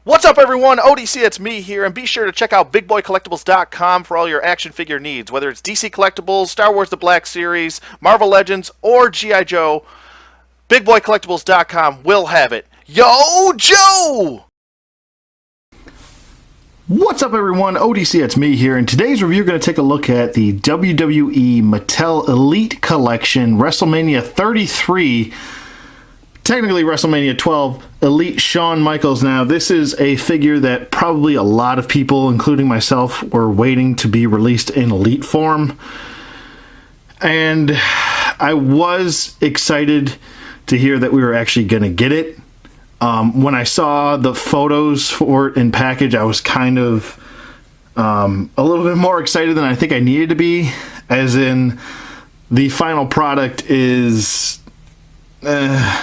What's up, everyone? ODC, it's me here, and be sure to check out BigBoyCollectibles.com for all your action figure needs, whether it's DC Collectibles, Star Wars The Black Series, Marvel Legends, or G.I. Joe. BigBoyCollectibles.com will have it. Yo, Joe! What's up, everyone? ODC, it's me here. In today's review, we're going to take a look at the WWE Mattel Elite Collection WrestleMania 33, technically WrestleMania 12, Elite Shawn Michaels. Now, this is a figure that probably a lot of people, including myself, were waiting to be released in Elite form. And I was excited to hear that we were actually going to get it. When I saw the photos for it in package, I was kind of a little bit more excited than I think I needed to be, as in the final product is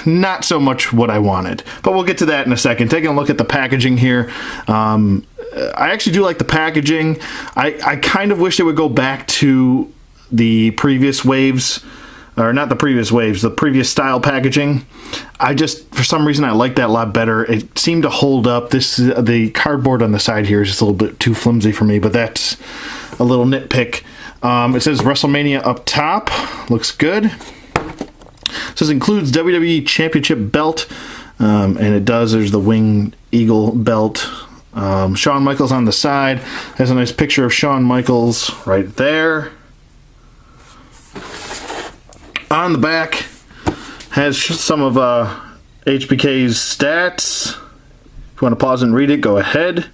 not so much what I wanted. But we'll get to that in a second. Taking a look at the packaging here, I actually do like the packaging. I kind of wish it would go back to the previous waves, or not the previous waves, the previous style packaging. I just, for some reason, I like that a lot better. It seemed to hold up. The cardboard on the side here is just a little bit too flimsy for me, but that's a little nitpick. It says WrestleMania up top. Looks good. It says includes WWE Championship belt, and it does. There's the winged eagle belt. Shawn Michaels on the side. Has a nice picture of Shawn Michaels right there. On the back has some of HBK's stats. If you want to pause and read it, go ahead.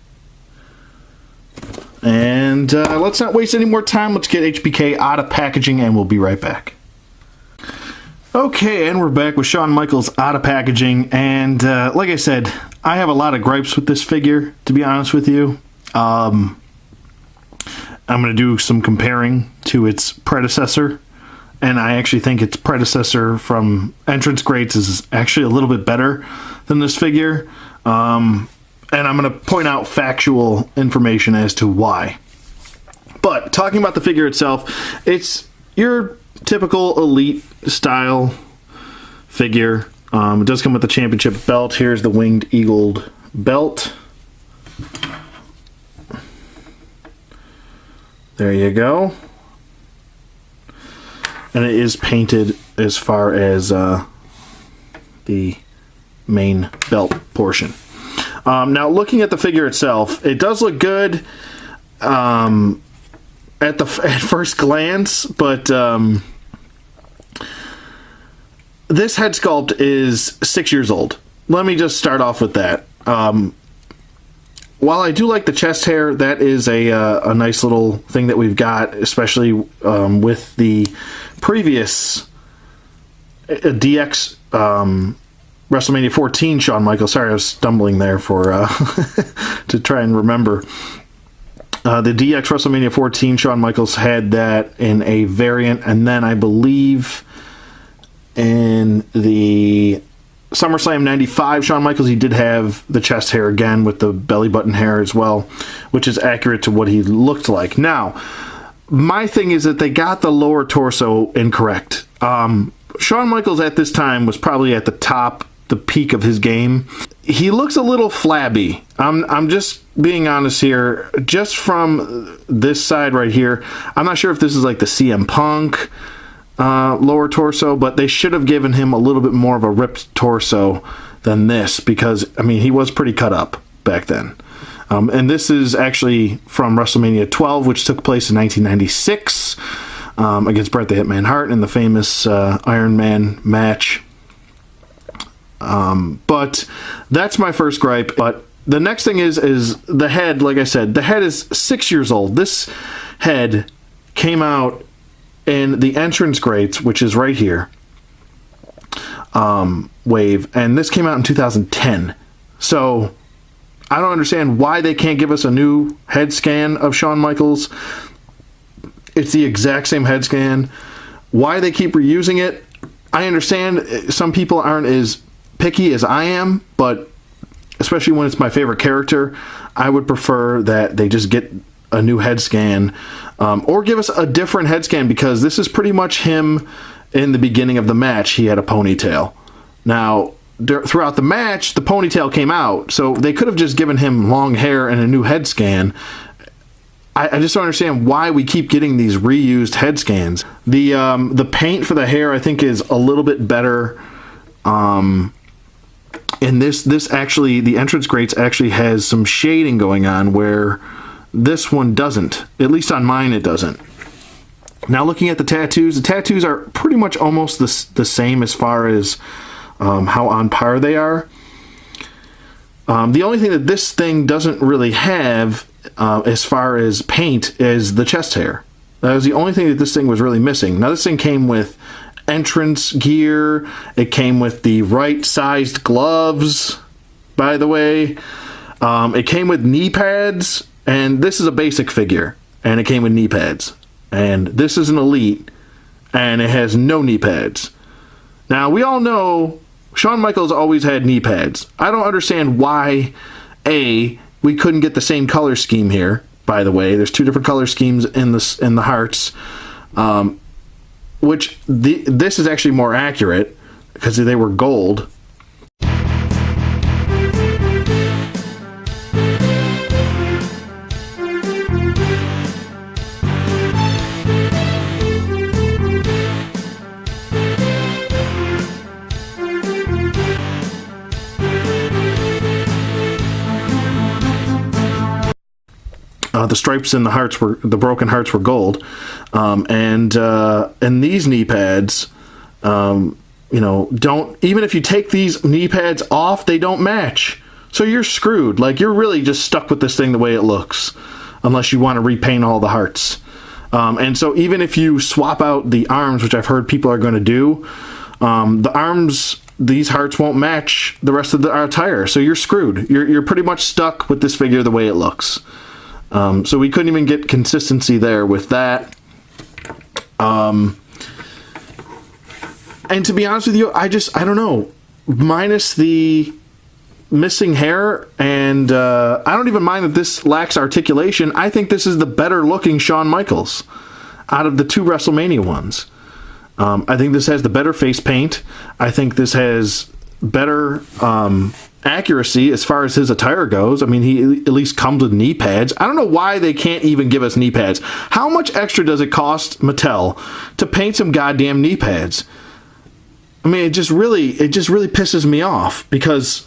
And let's not waste any more time. Let's get HBK out of packaging, and we'll be right back. Okay, and we're back with Shawn Michaels out of packaging. And like I said, I have a lot of gripes with this figure, to be honest with you. I'm going to do some comparing to its predecessor. And I actually think its predecessor from Entrance Greats is actually a little bit better than this figure. And I'm going to point out factual information as to why. But talking about the figure itself, it's your typical Elite style figure. It does come with the championship belt. Here's the winged eagled belt. There you go. And it is painted as far as the main belt portion. Now, looking at the figure itself, it does look good at first glance, but this head sculpt is 6 years old. Let me just start off with that. While I do like the chest hair, that is a nice little thing that we've got, especially with the previous DX WrestleMania 14 Shawn Michaels. Sorry, I was stumbling there for to try and remember. The DX WrestleMania 14 Shawn Michaels had that in a variant, and then I believe in the SummerSlam 95 Shawn Michaels, he did have the chest hair again with the belly button hair as well, which is accurate to what he looked like. Now, my thing is that they got the lower torso incorrect. Shawn Michaels at this time was probably at the peak of his game. He looks a little flabby. I'm just being honest here. Just from this side right here, I'm not sure if this is like the CM Punk lower torso, but they should have given him a little bit more of a ripped torso than this, because, I mean, he was pretty cut up back then. And this is actually from WrestleMania 12, which took place in 1996 against Bret the Hitman Hart in the famous Iron Man match. But that's my first gripe. But the next thing is the head. Like I said, the head is 6 years old. This head came out in the Entrance Greats, which is right here, wave, and this came out in 2010. So I don't understand why they can't give us a new head scan of Shawn Michaels. It's the exact same head scan. Why they keep reusing it, I understand some people aren't as picky as I am, but especially when it's my favorite character, I would prefer that they just get a new head scan, or give us a different head scan, because this is pretty much him in the beginning of the match. He had a ponytail. Now, throughout the match, the ponytail came out. So they could have just given him long hair and a new head scan. I just don't understand why we keep getting these reused head scans. The paint for the hair, I think, is a little bit better. And this actually, the entrance grates actually has some shading going on where this one doesn't. At least on mine, it doesn't. Now looking at the tattoos are pretty much almost the same as far as how on par they are. The only thing that this thing doesn't really have as far as paint is the chest hair. That was the only thing that this thing was really missing. Now this thing came with entrance gear. It came with the right-sized gloves, by the way. It came with knee pads, and this is a basic figure, and it came with knee pads. And this is an elite, and it has no knee pads. Now, we all know Shawn Michaels always had knee pads. I don't understand why, A, we couldn't get the same color scheme here, by the way. There's two different color schemes in the hearts, which this is actually more accurate because they were gold. The stripes in the broken hearts were gold, and these knee pads, don't, even if you take these knee pads off, they don't match. So you're screwed. Like, you're really just stuck with this thing the way it looks, unless you want to repaint all the hearts. And so even if you swap out the arms, which I've heard people are going to do, the arms, these hearts won't match the rest of the attire. So you're screwed. You're pretty much stuck with this figure the way it looks. So we couldn't even get consistency there with that. And to be honest with you, I don't know. Minus the missing hair, and I don't even mind that this lacks articulation. I think this is the better looking Shawn Michaels out of the two WrestleMania ones. I think this has the better face paint. I think this has better accuracy as far as his attire goes. I mean, he at least comes with knee pads. I don't know why they can't even give us knee pads. How much extra does it cost Mattel to paint some goddamn knee pads? I mean, it just really pisses me off because,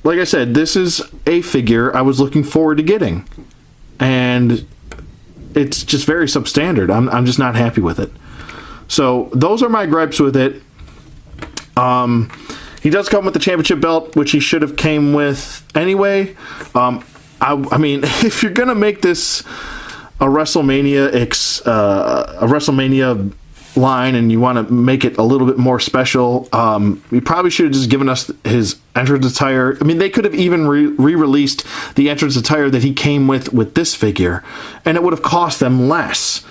like I said, this is a figure I was looking forward to getting, and it's just very substandard. I'm just not happy with it. So those are my gripes with it. He does come with the championship belt, which he should have came with anyway. I mean, if you're gonna make this a WrestleMania line, and you want to make it a little bit more special, you probably should have just given us his entrance attire. I mean, they could have even re-released the entrance attire that he came with this figure, and it would have cost them less.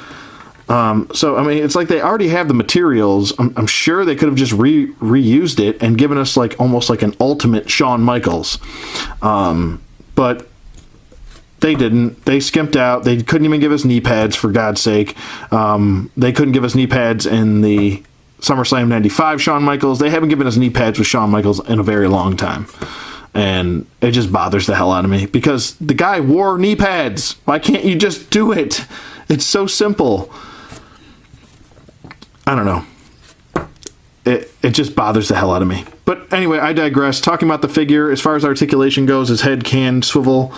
So, I mean, it's like they already have the materials. I'm sure they could have just reused it and given us almost like an ultimate Shawn Michaels. But they didn't. They skimped out. They couldn't even give us knee pads, for God's sake. They couldn't give us knee pads in the SummerSlam 95 Shawn Michaels. They haven't given us knee pads with Shawn Michaels in a very long time. And it just bothers the hell out of me because the guy wore knee pads. Why can't you just do it? It's so simple. I don't know. It just bothers the hell out of me. But anyway, I digress. Talking about the figure, as far as articulation goes, his head can swivel,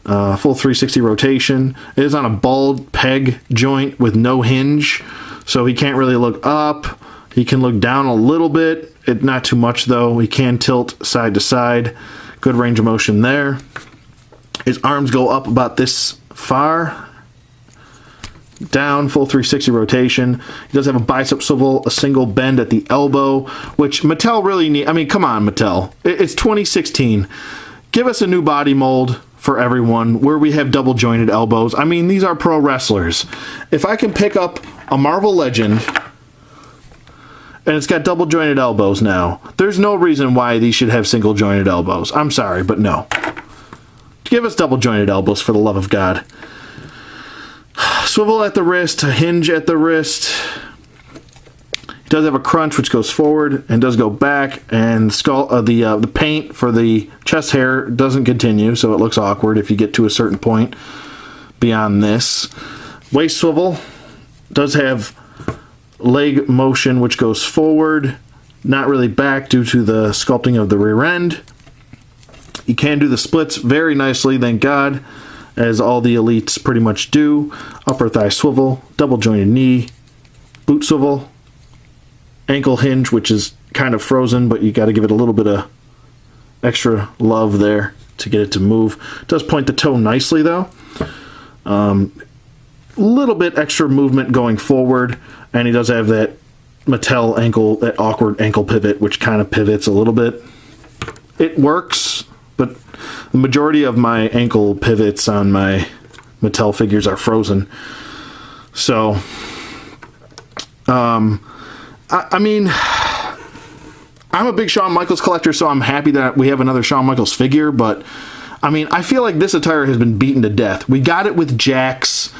full 360 rotation. It is on a bald peg joint with no hinge, so he can't really look up. He can look down a little bit. Not too much, though. He can tilt side to side. Good range of motion there. His arms go up about this far. Down, full 360 rotation. He does have a bicep swivel, a single bend at the elbow, which Mattel really need. I mean, come on, Mattel. It's 2016. Give us a new body mold for everyone where we have double jointed elbows. I mean, these are pro wrestlers. If I can pick up a Marvel Legend and it's got double jointed elbows now, there's no reason why these should have single jointed elbows. I'm sorry, but no. Give us double jointed elbows, for the love of God. Swivel at the wrist, a hinge at the wrist. It does have a crunch which goes forward and does go back, and the paint for the chest hair doesn't continue, so it looks awkward if you get to a certain point beyond this. Waist swivel does have leg motion which goes forward, not really back due to the sculpting of the rear end. You can do the splits very nicely, thank God, as all the elites pretty much do. Upper thigh swivel, double jointed knee, boot swivel, ankle hinge, which is kind of frozen, but you got to give it a little bit of extra love there to get it to move. It does point the toe nicely though. Little bit extra movement going forward, and he does have that Mattel ankle, that awkward ankle pivot, which kind of pivots a little bit. It works, but the majority of my ankle pivots on my Mattel figures are frozen. So, I mean, I'm a big Shawn Michaels collector, so I'm happy that we have another Shawn Michaels figure, but I mean, I feel like this attire has been beaten to death. We got it with Jax,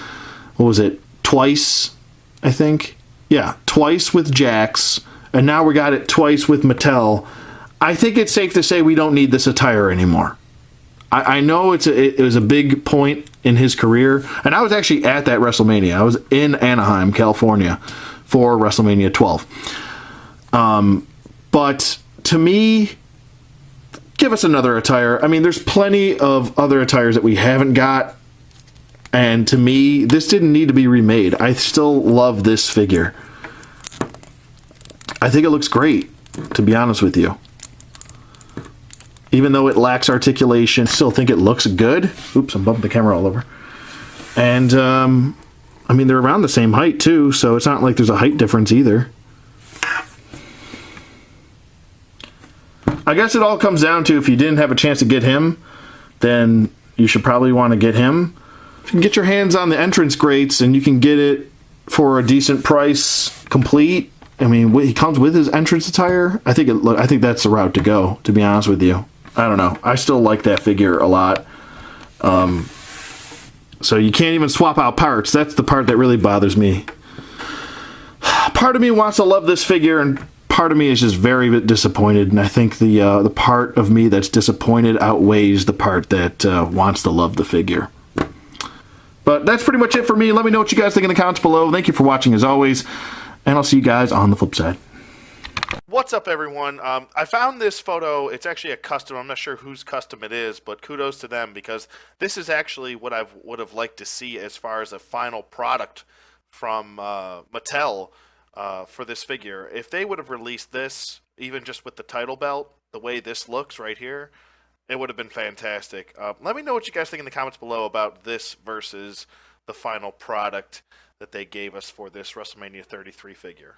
what was it, twice, I think? Yeah, twice with Jax, and now we got it twice with Mattel. I think it's safe to say we don't need this attire anymore. I know it was a big point in his career, and I was actually at that WrestleMania. I was in Anaheim, California, for WrestleMania 12. But to me, give us another attire. I mean, there's plenty of other attires that we haven't got, and to me, this didn't need to be remade. I still love this figure. I think it looks great, to be honest with you. Even though it lacks articulation, still think it looks good. Oops, I'm bumping the camera all over. And, I mean, they're around the same height, too, so it's not like there's a height difference either. I guess it all comes down to if you didn't have a chance to get him, then you should probably want to get him. If you can get your hands on the entrance grates and you can get it for a decent price, complete, I mean, he comes with his entrance attire, I think that's the route to go, to be honest with you. I don't know. I still like that figure a lot. So you can't even swap out parts. That's the part that really bothers me. Part of me wants to love this figure, and part of me is just very disappointed. And I think the part of me that's disappointed outweighs the part that wants to love the figure. But that's pretty much it for me. Let me know what you guys think in the comments below. Thank you for watching as always, and I'll see you guys on the flip side. What's up, everyone? I found this photo. It's actually a custom. I'm not sure whose custom it is, but kudos to them, because this is actually what I would have liked to see as far as a final product from Mattel for this figure. If they would have released this, even just with the title belt, the way this looks right here, it would have been fantastic. Let me know what you guys think in the comments below about this versus the final product that they gave us for this WrestleMania 33 figure.